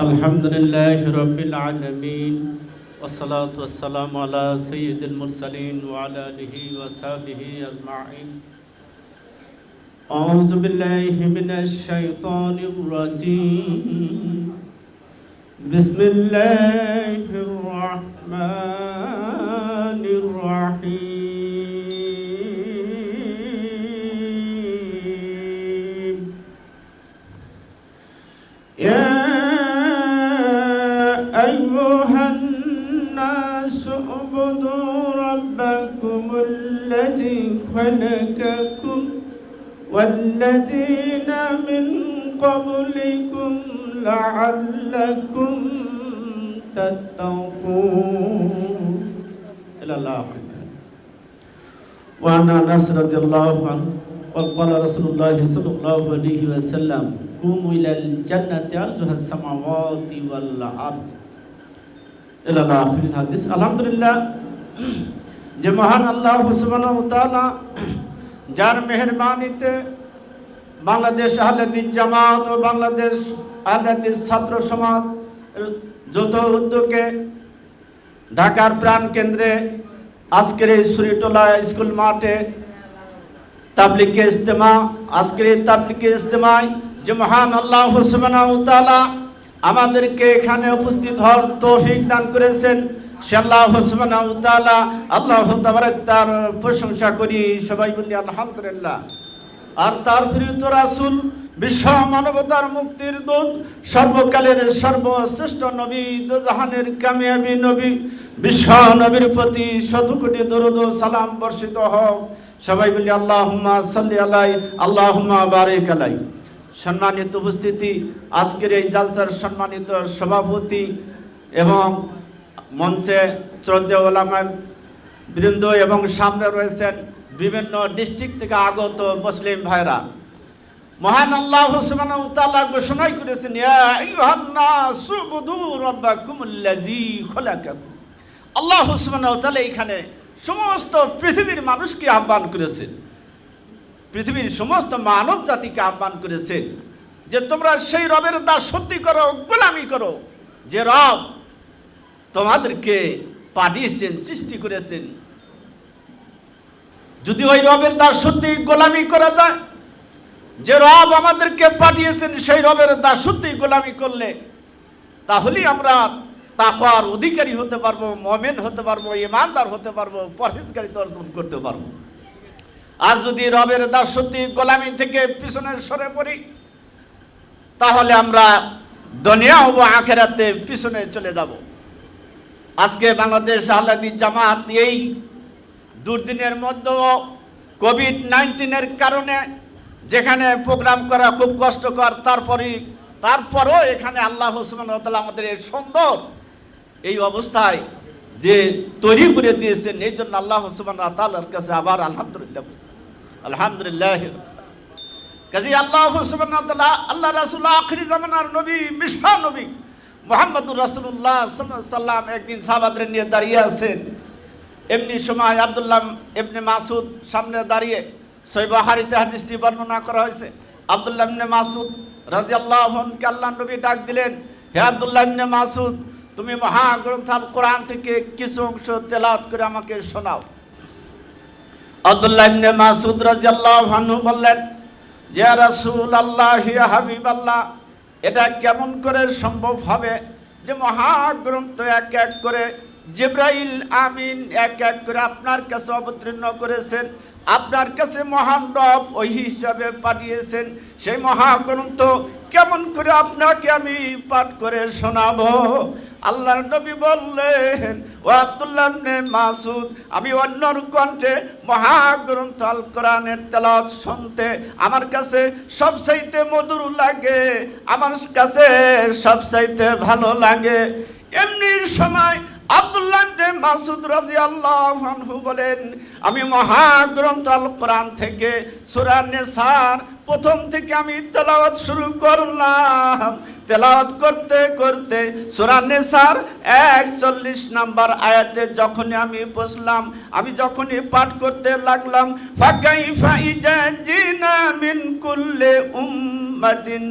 আলহামদুলিল্লাহি রাব্বিল আলামিন والصلاة والسلام على سيد المرسلين وعلى آله وصحبه أجمعين. أعوذ بالله من الشيطان الرجيم. بسم الله الرحمن الرحيم. يا أيها الناس اعبدوا ربكم الذي خلقكم والذين من قبلكم لعلكم تتقون. إلى الله. وعن أنس رضي الله عنه قال رسول الله صلى الله عليه وسلم قوموا إلى الجنة أرجها السماوات والأرض. إلى آخر الحديث. আলহামদুলিল্লাহ, যে মহান আল্লাহ সুবহানাহু ওয়া তাআলা যার মেহেরবানিতে বাংলাদেশ আহলে হাদিস জামাত ও বাংলাদেশ আহলে হাদিস ছাত্র সমাজ যৌথ উদ্যোগে ঢাকার প্রাণ কেন্দ্রে আজকের এই সুরিটোলা স্কুল মাঠে তাবলীগে ইজতেমা, আজকের এই তাবলীগে ইজতেমায় যে মহান আল্লাহ সুবহানাহু ওয়া তাআলা আমাদেরকে এখানে উপস্থিত হওয়ার তৌফিক দান করেছেন, সে আল্লাহ সুবহানাহু ওয়া তাআলা আল্লাহ তাবারক তার প্রশংসা করি, সবাই বলি আলহামদুলিল্লাহ। আর তার প্রিয় রাসূল বিশ্ব মানবতার মুক্তির দূত সর্বকালের সর্বশ্রেষ্ঠ নবী দোজাহানের কামিয়াবী নবী বিশ্ব নবীর প্রতি শত কোটি দরুদ ও সালাম বর্ষিত হোক, সবাই বলি আল্লাহুম্মা সাল্লি আলাইহি আল্লাহুম্মা বারিক আলাইহি। সম্মানিত উপস্থিতি, আজকের এই জালসার সম্মানিত সভাপতি এবং মঞ্চে শ্রদ্ধেয় ওলামা বৃন্দ এবং সামনে রয়েছেন বিভিন্ন ডিস্ট্রিক্ট থেকে আগত মুসলিম ভাইরা, মহান আল্লাহ সুবহানাহু ওয়া তাআলা ঘোষণাই করেছেন ইয়া আইয়ুহান নাসু উবুদু রাব্বাকুমুল্লাযী খলাকাকুম। আল্লাহ সুবহানাহু ওয়া তাআলা এখানে সমস্ত পৃথিবীর মানুষকে আহ্বান করেছেন, পৃথিবীর সমস্ত মানব জাতিকে আহ্বান করেছেন যে তোমরা সেই রবের দাসত্ব করো, গোলামি করো যে রব তোমাদেরকে পাঠিয়েছেন, সৃষ্টি করেছেন। যদি ওই রবের দাসত্ব গোলামি করা যায়, যে রব আমাদেরকে পাঠিয়েছেন সেই রবের দাসত্ব গোলামি করলে তাহলেই আমরা তাকওয়ার অধিকারী হতে পারবো, মুমিন হতে পারবো, ঈমানদার হতে পারবো, পরহেজগারিতা অর্জন করতে পারবো। আর যদি রবের দাসত্ব গোলামি থেকে পিছনে সরে পড়ি তাহলে আমরা দুনিয়া ও আখিরাতে পিছনে চলে যাব। আজকে বাংলাদেশ আহলে হাদিস জামাত এই দুর্দিনের মধ্যে কোভিড-19 কারণে যেখানে প্রোগ্রাম করা খুব কষ্টকর, তারপরও এখানে আল্লাহ সুবহানাহু ওয়া তাআলা আমাদের এই সুন্দর এই অবস্থায় যে তৈরি করে দিয়েছেন, এই জন্য আল্লাহ সুবহানাহু ওয়া তাআলার কাছে আবার আলহামদুলিল্লাহ আলহামদুলিল্লাহ। কাজী আল্লাহ সুবহানাহু ওয়া তাআলা আল্লাহ রাসূল আখির জামানার নবী বিশ্ব নবী মুহাম্মদুর রাসূলুল্লাহ সাল্লাল্লাহু আলাইহি সাল্লাম একদিন সাহাবাদের নিয়ে দাঁড়িয়ে আছেন। এমনি সময় আব্দুল্লাহ ইবনে মাসউদ সামনে দাঁড়িয়ে, সহিহ বুখারীতে হাদিসটি বর্ণনা করা হয়েছে। আব্দুল্লাহ ইবনে মাসউদ রাদিয়াল্লাহু আনহু আল্লাহর নবী ডাক দিলেন, হে আব্দুল্লাহ ইবনে মাসউদ, তুমি মহাগ্রন্থ আল কোরআন থেকে কিছু অংশ তেলাওয়াত করে আমাকে শোনাও। আব্দুল্লাহ ইবনে মাসউদ রাদিয়াল্লাহু আনহু বললেন, ইয়া রাসূলুল্লাহ, ইয়া হাবিবাল্লাহ, এটা কেমন করে সম্ভব হবে যে মহাগ্রন্থ এক এক করে জিবরাইল আমিন এক এক করে আপনার কাছে অবতীর্ণ করেছেন, আপনার কাছে মহান রব ওই হিসাবে পাঠিয়েছেন, সেই মহাগ্রন্থ কেমন করে আপনাকে আমি পাঠ করে শোনাবো? আল্লাহর নবী বললেন, ও আব্দুল্লাহ ইবনে মাসউদ, আমি অন্যর কণ্ঠে মহাগ্রন্থ আল কোরআনের তেলাওয়াত শুনতে আমার কাছে সবচাইতে মধুর লাগে, আমার কাছে সবচাইতে ভালো লাগে। এমনি সময় আব্দুল্লাহ ইবনে মাসউদ রাদিয়াল্লাহু আনহু বলেন, আমি মহাগ্রন্থ আল কোরআন থেকে সূরা নিসার প্রথম থেকে আমি তেলাওয়াত শুরু করলাম। তেলাওয়াত করতে করতে সূরা নিসার 41 নম্বর আয়াতে যখনই আমি পৌঁছলাম, আমি যখনই পাঠ করতে লাগলাম, ফাকাইফা ইজা জিনা মিন কুল্লি উম্মাতিন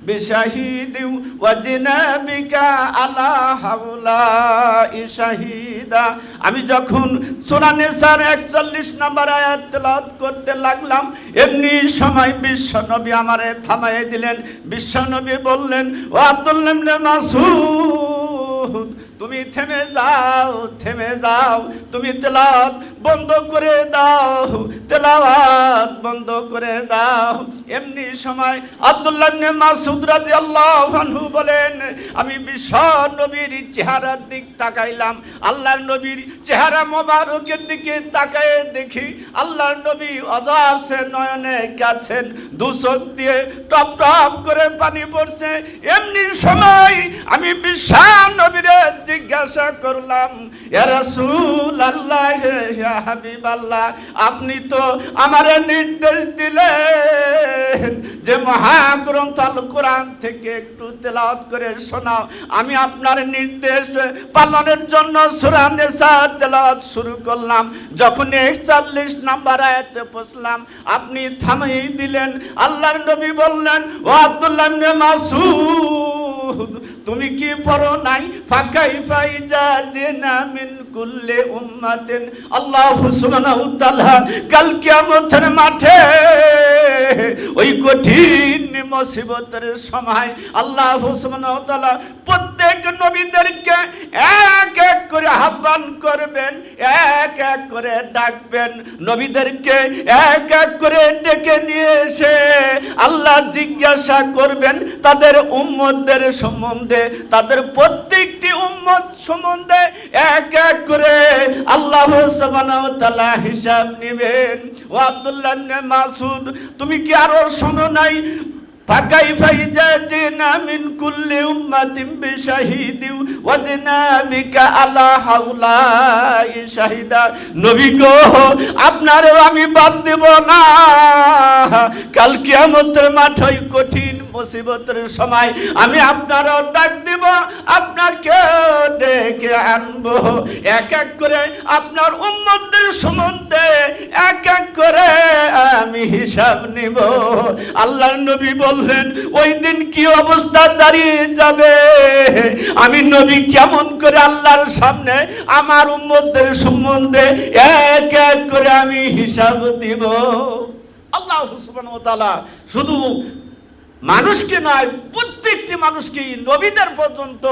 বিশাহিদি ওয়াজিনা বিকা আলা হাউলাই শাহিদা। আমি যখন সূরা নিসার 41 নম্বর আয়াত তেলাওয়াত করতে লাগলাম, এমনি সময় বিশ্বনবী আমারে থামাইয়ে দিলেন। বিশ্বনবী বললেন, ও আব্দুল্লাহ ইবনে মাসউদ, তুমি থেমে যাও, থেমে যাও, তুমি তেলাওয়াত বন্ধ করে দাও, তেলাওয়াত বন্ধ করে দাও। এমনি সময় আব্দুল্লাহ ইবনে মাসউদ রাদিয়াল্লাহু আনহু বলেন, আমি বিশ্ব নবীর চেহারার দিক তাকাইলাম, আল্লাহর নবীর চেহারা মোবারকের দিকে তাকায়ে দেখি আল্লাহর নবী অজাসে নয়নে কাছেন, দু চোখ দিয়ে টপ টপ করে পানি পড়ছে। এমনি সময় আমি বিশ্ব নবীরে জিজ্ঞাসা করলাম, ইয়া রাসূলুল্লাহ, ইয়া হাবিবাল্লাহ, আপনি তো আমারে নির্দেশ দিলেন যে মহাগ্রন্থ আল কোরআন থেকে একটু তেলাওয়াত করে শোনাও। আমি আপনার নির্দেশ পালনের জন্য সূরা নিসা তেলাওয়াত শুরু করলাম। যখন 41 নম্বর আয়াতে পৌঁছলাম, আপনি থামিয়ে দিলেন। আল্লাহর নবী বললেন, ও আব্দুল্লাহ ইবনে মাসউদ, তুমি কি পড়ো নাই? ফাকাইফা ইজা জিনা মিন কুল্লি উম্মাতিন, আল্লাহু সুবহানাহু ওয়া তাআলা কাল কিয়ামতের মাঠে ওই কঠিন মুসিবতের সময় আল্লাহু সুবহানাহু ওয়া তাআলা প্রত্যেক নবীদেরকে এক এক করে আহ্বান করবেন, এক এক করে ডাকবেন। নবীদেরকে এক এক করে ডেকে নিয়ে এসে আল্লাহ জিজ্ঞাসা করবেন তাদের উম্মতদের সম্বন্ধে, তাদের প্রত্যেকটি উম্মত সম্বন্ধে এক এক করে আল্লাহ সুবহানাহু ওয়া তাআলা হিসাব নেবেন। ও আব্দুল্লাহ ইবনে মাসউদ, তুমি কি আরো শোনো নাই? ফাকাইফা ইজা জিনা মিন কুল্লি উম্মাতিন বিশাহিদি ওয়াজিনা বিকা আলা হাউলাই শাহিদা। নবী গো, আপনারও আমি বাদ দেব না। কাল কিয়ামতের মাঠে কঠিন মুসিবতের সময় আমি আপনারও ডাক দেব, আপনাকে ডেকে আনবো। এক এক করে আপনার উম্মতদের সম্বন্ধে এক এক করে আমি হিসাব নিব। আল্লাহর নবী বললেন, ওই দিন কি অবস্থা দাঁড়িয়ে যাবে, আমি নবী কেমন করে আল্লাহর সামনে আমার উম্মতদের সম্বন্ধে এক এক করে আমি হিসাব দিব। আল্লাহ সুবহানাহু ওয়া তাআলা শুধু মানুষকে নয়, প্রত্যেকটি মানুষকে, নবীদের পর্যন্ত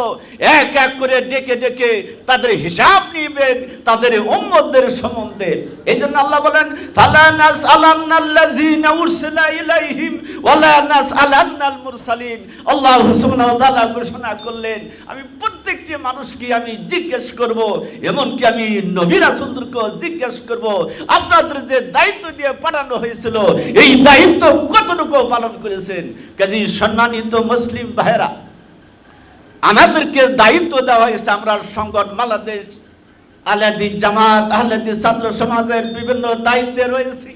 এক এক করে ডেকে ডেকে তাদের হিসাব নিবেন তাদের উম্মতদের সম্বন্ধে। এই জন্য আল্লাহ বলেন, ফালা নাসআলান্নাল্লাযীনা উরসিলা ইলাইহিম ওয়ালা নাসআলান্নাল মুরসালিন। আল্লাহ সুবহানাহু ওয়া তাআলা ঘোষণা করলেন, আমি প্রত্যেকটি মানুষকে আমি জিজ্ঞেস করব, এমনকি আমি নবী রাসূলদেরকে জিজ্ঞেস করব, আপনাদের যে দায়িত্ব দিয়ে পাঠানো হয়েছিল এই দায়িত্ব কতটুকু পালন করেছেন। কাজী সম্মানিত মুসলিম ভাইরা, আমাদেরকে দায়িত্ব দেওয়া হয়েছে, আমরা সংগঠন বাংলাদেশ আহলে হাদিস জামাত, আহলে হাদিস ছাত্র সমাজের বিভিন্ন দায়িত্বে রয়েছে।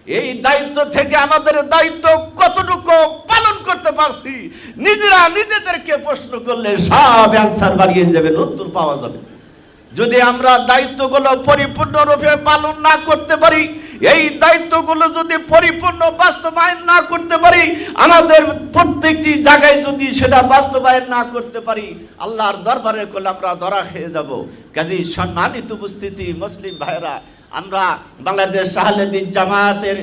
এই দায়িত্ব থেকে আমাদের দায়িত্ব কতটুকু পালন করতে পারছি, নিজেরা নিজেদেরকে প্রশ্ন করলে সব অ্যান্সার বাড়িয়ে যাবে, উত্তর পাওয়া যাবে। যদি আমরা দায়িত্বগুলো পরিপূর্ণরূপে পালন না করতে পারি, এই দায়িত্বগুলো যদি পরিপূর্ণ বাস্তবায়ন না করতে পারি, আমাদের প্রত্যেকটি জায়গায় যদি সেটা বাস্তবায়ন না করতে পারি, আল্লাহর দরবারে করলে আমরা ধরা খেয়ে যাব। কাজেই সম্মানিত উপস্থিতি মুসলিম ভাইরা, আমরা বাংলাদেশ আহলে হাদিস জামাতের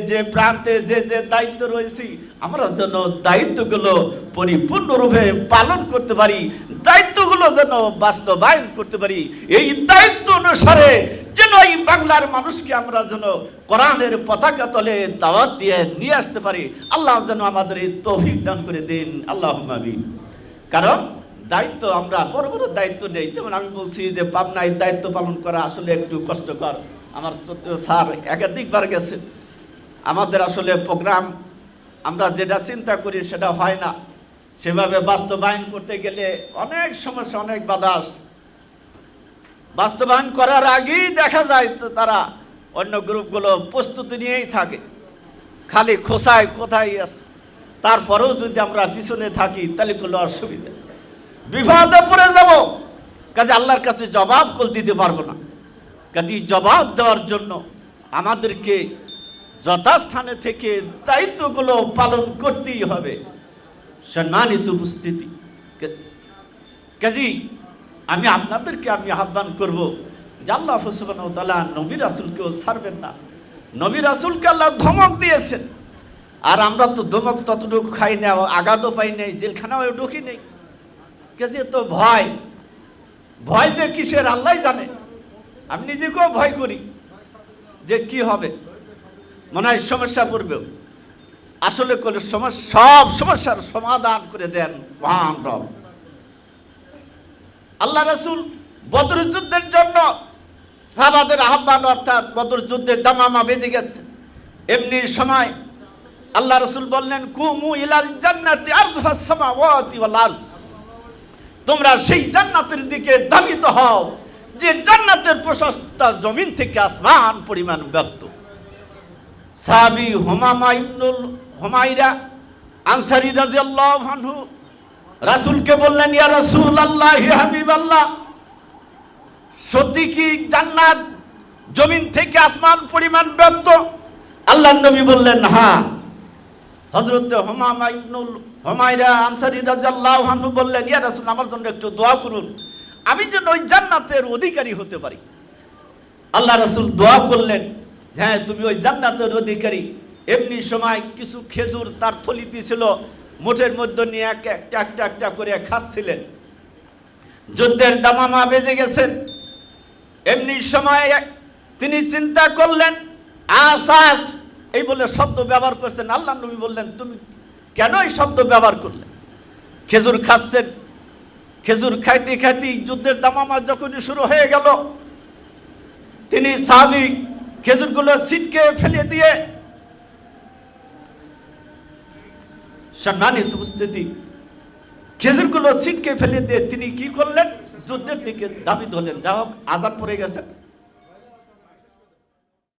যে প্রান্তে যে দায়িত্ব রয়েছে, আমরা যেন দায়িত্বগুলো পরিপূর্ণরূপে পালন করতে পারি, দায়িত্বগুলো যেন বাস্তবায়ন করতে পারি। এই দায়িত্ব অনুসারে যেন এই বাংলার মানুষকে আমরা যেন কোরআনের পতাকা তলে দাওয়াত দিয়ে নিয়ে আসতে পারি। আল্লাহ যেন আমাদের এই তৌফিক দান করে দিন, আল্লাহুম্মা আমিন। কারণ দায়িত্ব, আমরা বড় বড় দায়িত্ব নেই। যেমন আমি বলছি যে পাবনায় দায়িত্ব পালন করা আসলে একটু কষ্টকর। আমার স্যার একাধিকবার গেছে। আমাদের আসলে প্রোগ্রাম আমরা যেটা চিন্তা করি সেটা হয় না, সেভাবে বাস্তবায়ন করতে গেলে অনেক সমস্যা, অনেক বাধা আসে। বাস্তবায়ন করার আগেই দেখা যায় তো তারা অন্য গ্রুপগুলো প্রস্তুতি নিয়েই থাকে, খালি খোসায় কোথায় আছে। তারপরেও যদি আমরা পিছনে থাকি তাহলে কোনো অসুবিধা, বিপদে পড়ে যাব। কাজে আল্লাহর কাছে জবাব দিতে পারবো না। কাজে জবাব দেওয়ার জন্য আমাদেরকে যথাস্থানে থেকে দায়িত্বগুলো পালন করতেই হবে। সম্মানিত উপস্থিতি, কাজী আমি আপনাদেরকে আহ্বান করব যে আল্লাহ সুবহানাহু ওয়া তাআলা নবী রাসূলকেও ছাড়বেন না। নবী রাসূলকে আল্লাহ ধমক দিয়েছেন, আর আমরা তো ধমক ততটুকু খাই না, আঘাতও পাই নাই, জেলখানাও ঢুকি নেই। কাজে তো ভয় যে কিসের আল্লাহ জানে। আমি নিজেকেও ভয় করি যে কি হবে, মনে হয় সমস্যা পড়বেও। আসলে করে সব সমস্যার সমাধান করে দেন মহান রব। আল্লাহ রাসূল বদর যুদ্ধের জন্য সাহাবাদের আহ্বান, অর্থাৎ বদর যুদ্ধের দামামা বেজে গেছে। এমনি সময় আল্লাহ রাসূল বললেন, কুমু ইলাল জান্নাতি আরদুহাস সামাওয়াতি ওয়াল আরজ, তোমরা সেই জান্নাতের দিকে ধাবিত হও যে জান্নাতের প্রশস্তা জমিন থেকে আসমান পরিমাণ ব্যাপ্ত। সাহাবী হুমামা ইবনুল হুমাইরা আনসারী রাদিয়াল্লাহু আনহু রাসূলকে বললেন, ইয়া রাসূলুল্লাহ, ইয়া হাবিবাল্লাহ, সত্যি কি জান্নাত জমিন থেকে আসমান পরিমাণ ব্যাপ্ত? আল্লাহর নবী বললেন, হ্যাঁ। হযরত হুমামা ইবনুল হুমাইরা আনসারী রাদিয়াল্লাহু আনহু বললেন, ইয়া রাসূল, আমার জন্য একটু দোয়া করুন, আমি যেন ওই জান্নাতের অধিকারী হতে পারি। আল্লাহ রাসূল দোয়া করলেন, হ্যাঁ তুমি ওই জান্নাতের অধিকারী। এমনি সময় কিছু খেজুর তার থলিতে ছিল, মুঠের মধ্যে নিয়ে একটা করে খাচ্ছিলেন। যুদ্ধের দামামা বেজে গেছেন। এমনি সময় তিনি চিন্তা করলেন, আসাস এই বলে শব্দ ব্যবহার করছেন। আল্লাহ নবী বললেন, তুমি কেন এই শব্দ ব্যবহার করলে? খেজুর খাচ্ছেন, খেজুর খাইতে খাইতে যুদ্ধের দামামা যখনই শুরু হয়ে গেল, তিনি সাহাবী খেজুরগুলো ছিটকে ফেলে দিয়ে, সম্মানিত উপস্থিতি, খেজুরগুলো ছিটকে ফেলে দিয়ে তিনি কি করলেন? যুদ্ধের দিকে ধাবিত হলেন। যা হোক, আজান পড়ে গেছেন।